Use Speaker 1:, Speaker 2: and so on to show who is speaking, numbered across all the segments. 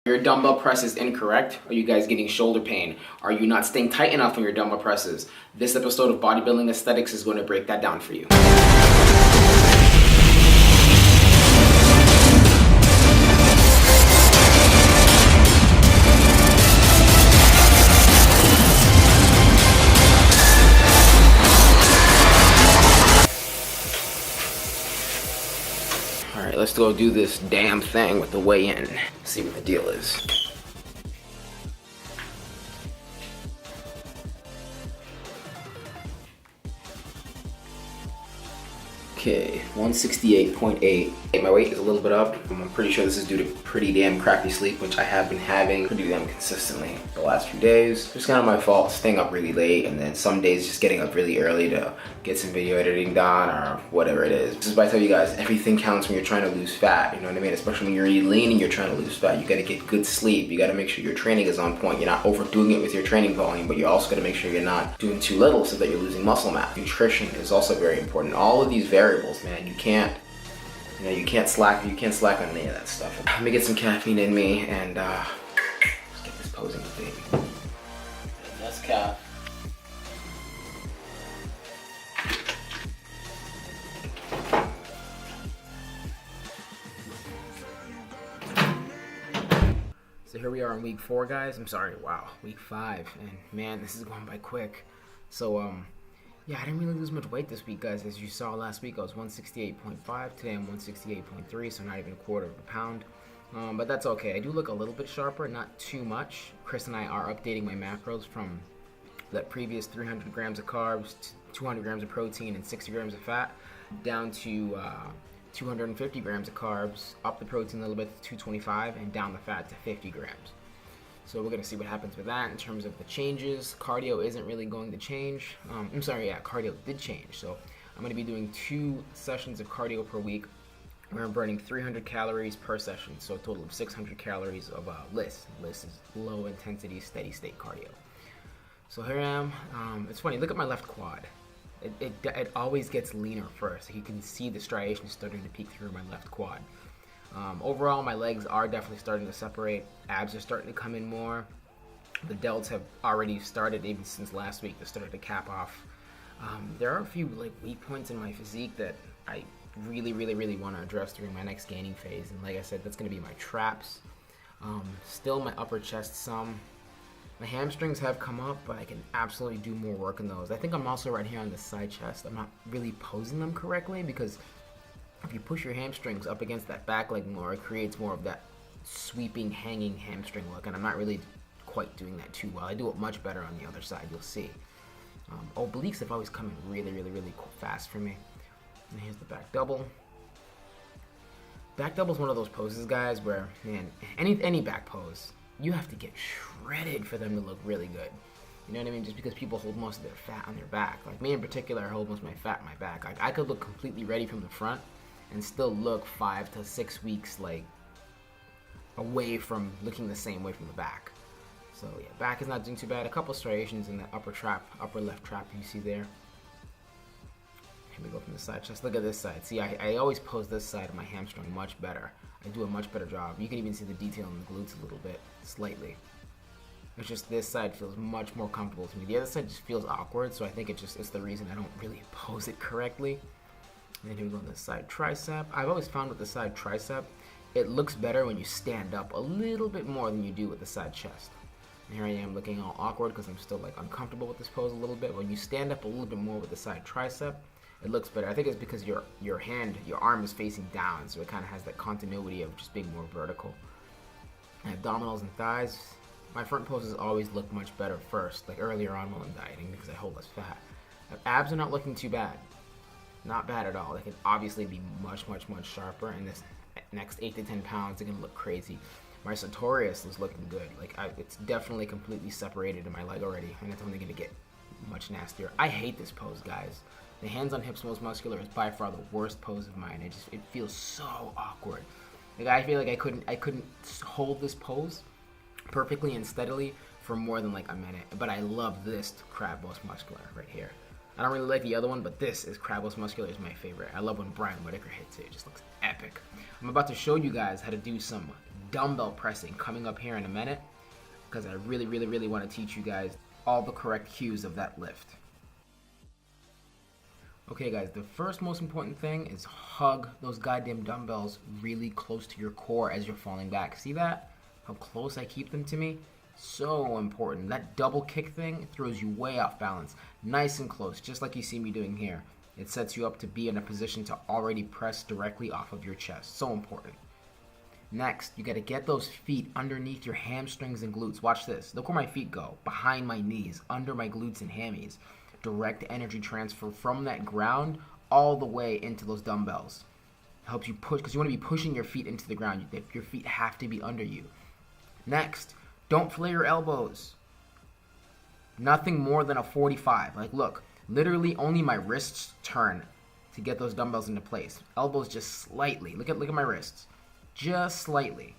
Speaker 1: Your dumbbell press is incorrect? Are you guys getting shoulder pain? Are you not staying tight enough on your dumbbell presses? This episode of Bodybuilding Aesthetics is going to break that down for you. Alright, let's go do this damn thing with the weigh-in. See what the deal is. Okay, 168.8. My weight is a little bit up. I'm pretty sure this is due to pretty damn crappy sleep, which I have been having pretty damn consistently the last few days. It's kind of my fault, staying up really late, and then some days just getting up really early to get some video editing done or whatever it is. This is why I tell you guys, everything counts when you're trying to lose fat, you know what I mean? Especially when you're really lean and you're trying to lose fat. You gotta get good sleep. You gotta make sure your training is on point. You're not overdoing it with your training volume, but you also gotta make sure you're not doing too little so that you're losing muscle mass. Nutrition is also very important. All of these variables, man, you can't slack on any of that stuff. Let me get some caffeine in me and let's get this posing thing. That's calf. So here we are in week 4, guys. Week 5, and man, this is going by quick. So yeah, I didn't really lose much weight this week, guys. As you saw last week, I was 168.5. Today I'm 168.3, so not even a quarter of a pound. But that's okay. I do look a little bit sharper, not too much. Chris and I are updating my macros from that previous 300 grams of carbs, 200 grams of protein, and 60 grams of fat, down to 250 grams of carbs, up the protein a little bit to 225, and down the fat to 50 grams. So we're going to see what happens with that in terms of the changes. Cardio isn't really going to change. Cardio did change. So I'm going to be doing 2 sessions of cardio per week where I'm burning 300 calories per session. So a total of 600 calories of LISS. LISS is low intensity, steady state cardio. So here I am. It's funny, look at my left quad. It always gets leaner first. You can see the striations starting to peek through my left quad. Overall, my legs are definitely starting to separate. Abs are starting to come in more. The delts have already started, even since last week, they started to cap off. There are a few weak points in my physique that I really want to address during my next gaining phase. And like I said, that's going to be my traps. Still my upper chest some. My hamstrings have come up, but I can absolutely do more work on those. I think I'm also right here on the side chest. I'm not really posing them correctly because if you push your hamstrings up against that back leg more, it creates more of that sweeping, hanging hamstring look, and I'm not really quite doing that too well. I do it much better on the other side, you'll see. Obliques have always come in really fast for me. And here's the back double. Back double is one of those poses, guys, where, man, any back pose, you have to get shredded for them to look really good. You know what I mean? Just because people hold most of their fat on their back. Like me in particular, I hold most of my fat on my back. Like I could look completely ready from the front and still look 5 to 6 weeks away from looking the same way from the back. So yeah, back is not doing too bad. A couple striations in the upper left trap you see there. Here we go from the side chest. Look at this side. See, I always pose this side of my hamstring much better. I do a much better job. You can even see the detail in the glutes a little bit, slightly. It's just this side feels much more comfortable to me. The other side just feels awkward, so I think it's the reason I don't really pose it correctly. And then here we go on the side tricep. I've always found with the side tricep, it looks better when you stand up a little bit more than you do with the side chest. And here I am looking all awkward because I'm still uncomfortable with this pose a little bit. When you stand up a little bit more with the side tricep, it looks better. I think it's because your arm is facing down, so it kind of has that continuity of just being more vertical. And abdominals and thighs, my front poses always look much better first, like earlier on while I'm dieting because I hold less fat. Abs are not looking too bad. Not bad at all. They can obviously be much sharper, and this next 8 to 10 pounds, they're gonna look crazy. My sartorius is looking good. It's definitely completely separated in my leg already, and it's only gonna get much nastier. I hate this pose, guys. The hands on hips most muscular is by far the worst pose of mine. It feels so awkward. I feel like I couldn't hold this pose perfectly and steadily for more than a minute. But I love this crab most muscular right here. I don't really like the other one, but this is Crabos Muscular is my favorite. I love when Brian Whitaker hits it. It just looks epic. I'm about to show you guys how to do some dumbbell pressing coming up here in a minute, because I really want to teach you guys all the correct cues of that lift. Okay guys, the first most important thing is hug those goddamn dumbbells really close to your core as you're falling back. See that? How close I keep them to me? So important. That double kick thing throws you way off balance. Nice and close, just like you see me doing here. It sets you up to be in a position to already press directly off of your chest. So important. Next, you gotta get those feet underneath your hamstrings and glutes. Watch this. Look where my feet go. Behind my knees, under my glutes and hammies. Direct energy transfer from that ground all the way into those dumbbells. Helps you push, because you want to be pushing your feet into the ground. Your feet have to be under you. Next, don't flare your elbows. Nothing more than a 45. Like, look, literally only my wrists turn to get those dumbbells into place. Elbows just slightly. Look at my wrists. Just slightly.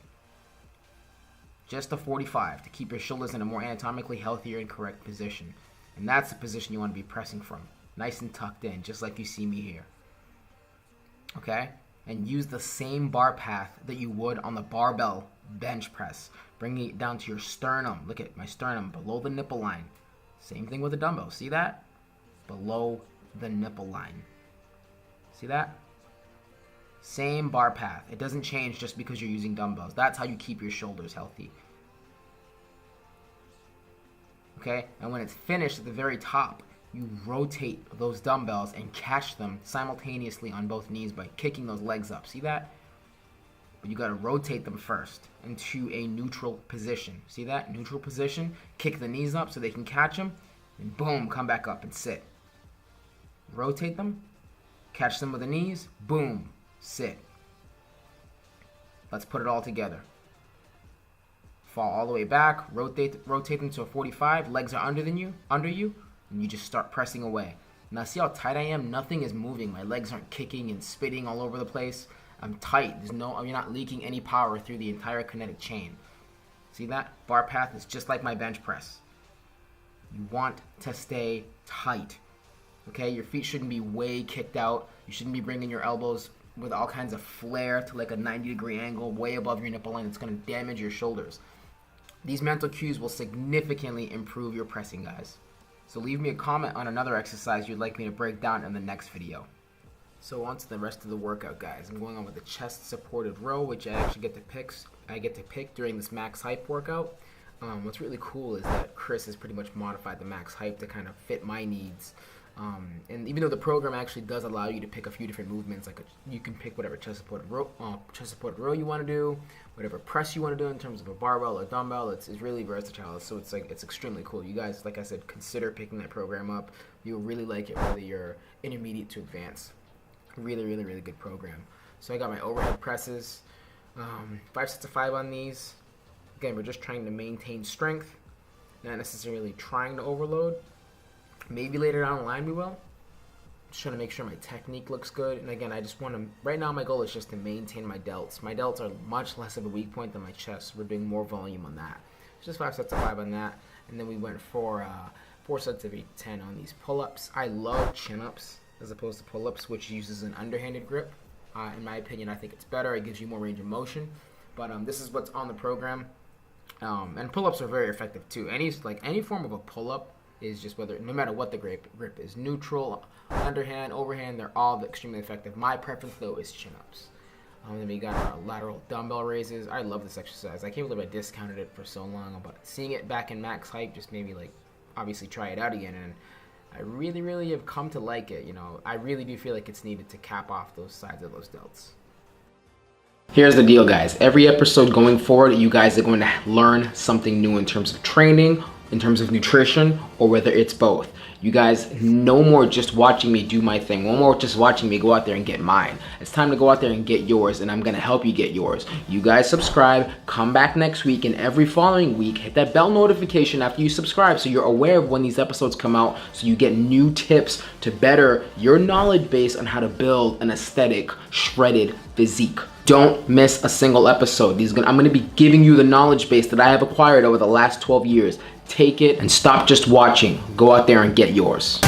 Speaker 1: Just a 45 to keep your shoulders in a more anatomically healthier and correct position. And that's the position you want to be pressing from. Nice and tucked in, just like you see me here. Okay? And use the same bar path that you would on the barbell bench press. Bringing it down to your sternum. Look at my sternum, below the nipple line. Same thing with the dumbbell. See that? Below the nipple line. See that? Same bar path. It doesn't change just because you're using dumbbells. That's how you keep your shoulders healthy. Okay, and when it's finished at the very top, you rotate those dumbbells and catch them simultaneously on both knees by kicking those legs up. See that? But you got to rotate them first into a neutral position. See that? Neutral position. Kick the knees up so they can catch them. And boom, come back up and sit. Rotate them. Catch them with the knees. Boom, sit. Let's put it all together. Fall all the way back, rotate them to a 45, legs are under you, and you just start pressing away. Now see how tight I am? Nothing is moving. My legs aren't kicking and spitting all over the place. I'm tight. You're not leaking any power through the entire kinetic chain. See that? Bar path is just like my bench press. You want to stay tight. Okay? Your feet shouldn't be way kicked out. You shouldn't be bringing your elbows with all kinds of flare to like a 90-degree angle way above your nipple line. It's going to damage your shoulders. These mental cues will significantly improve your pressing, guys. So leave me a comment on another exercise you'd like me to break down in the next video. So on to the rest of the workout, guys. I'm going on with the chest supported row, which I actually get to pick during this max hype workout. What's really cool is that Chris has pretty much modified the max hype to kind of fit my needs. And even though the program actually does allow you to pick a few different movements, like you can pick whatever chest supported row you want to do, whatever press you want to do in terms of a barbell or dumbbell. It's really versatile. So it's extremely cool. You guys, like I said, consider picking that program up. You'll really like it, whether you're intermediate to advanced. Really good program. So I got my overhead presses, 5 sets of 5 on these. Again, we're just trying to maintain strength, not necessarily trying to overload. Maybe later down the line we will. Just trying to make sure my technique looks good. And again, I just want to, right now my goal is just to maintain my delts. My delts are much less of a weak point than my chest. So we're doing more volume on that. Just 5 sets of 5 on that. And then we went for 4 sets of 8 to 10 on these pull-ups. I love chin-ups as opposed to pull-ups, which uses an underhanded grip. In my opinion, I think it's better. It gives you more range of motion. But this is what's on the program. And pull-ups are very effective too. Any form of a pull-up is just no matter what the grip is, neutral, underhand, overhand, they're all extremely effective. My preference though is chin-ups. Then we got our lateral dumbbell raises. I love this exercise. I can't believe I discounted it for so long, but seeing it back in max hype just made me obviously try it out again, and I really have come to like it. I really do feel like it's needed to cap off those sides of those delts. Here's the deal, guys. Every episode going forward, you guys are going to learn something new in terms of training, in terms of nutrition, or whether it's both. You guys, no more just watching me do my thing. No more just watching me go out there and get mine. It's time to go out there and get yours, and I'm gonna help you get yours. You guys subscribe, come back next week, and every following week, hit that bell notification after you subscribe so you're aware of when these episodes come out, so you get new tips to better your knowledge base on how to build an aesthetic, shredded physique. Don't miss a single episode. I'm gonna be giving you the knowledge base that I have acquired over the last 12 years. Take it and stop just watching. Go out there and get yours.